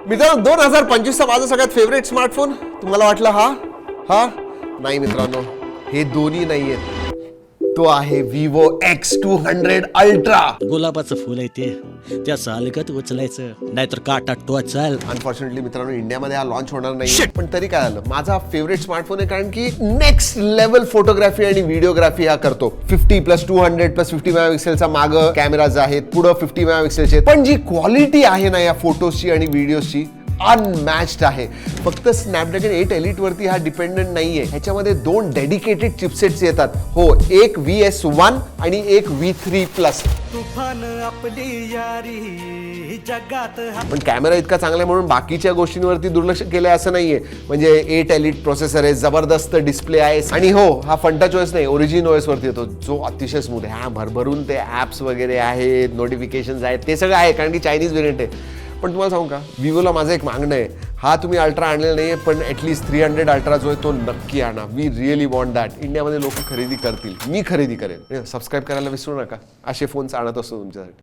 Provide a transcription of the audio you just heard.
मित्रांनो 2025 चा माझा सगळ्यात फेवरेट स्मार्टफोन तुम्हाला वाटलं हा नाही मित्रांनो, हे दोन्ही नाहीयेत. तो आहे Vivo X200 Ultra. गुलाबाचं फुल आहे ते, त्या सालगत उचलायचं नाहीतर काटा टोचाल. अनफॉर्च्युनेटली मित्रांनो इंडियामध्ये हा लॉन्च होणार नाही, पण तरी काय झालं, माझा फेवरेट स्मार्टफोन आहे कारण की नेक्स्ट लेवल फोटोग्राफी आणि व्हिडिओग्राफी हा करतो. 50+200+50 मेगापिक्सेलचा मागं कॅमेराज आहेत, पुढं 50 मेगापिक्सेलचे, पण जी क्वालिटी आहे ना या फोटोजची आणि व्हिडिओजची अनमॅच्ड आहे. फक्त स्नॅपड्रॅगन 8 एलिट वरती हा डिपेंडंट नाहीये. ह्याच्यामध्ये 2 डेडिकेटेड चिपसेट्स येतात. हो, एक VS1 आणि एक V3+. तुफान आपली यारी जगात. पण कॅमेरा इतका चांगला आहे म्हणून बाकीच्या गोष्टींवरती दुर्लक्ष केलंय असं नाहीये. म्हणजे 8 एलिट प्रोसेसर आहे, जबरदस्त डिस्प्ले आहे, आणि हो हा फंटा चॉईस नाही, ओरिजिन OS वरती येतो, जो अतिशय स्मूथ आहे. हा भरभरून ते ऍप्स वगैरे आहेत, नोटिफिकेशन्स आहेत, ते सगळं आहे कारण की चायनीज व्हेरियंट आहे. पण तुम्हाला सांगू का, विवोला माझं एक मागणं आहे. हा तुम्ही अल्ट्रा आणलेला नाहीये, पण ॲटलीस्ट 300 अल्ट्रा जो आहे तो नक्की आणा. We really want that. इंडियामध्ये लोक खरेदी करतील, मी खरेदी करेन. सबस्क्राईब करायला विसरू नका. असे फोन्स आणत असतो तुमच्यासाठी.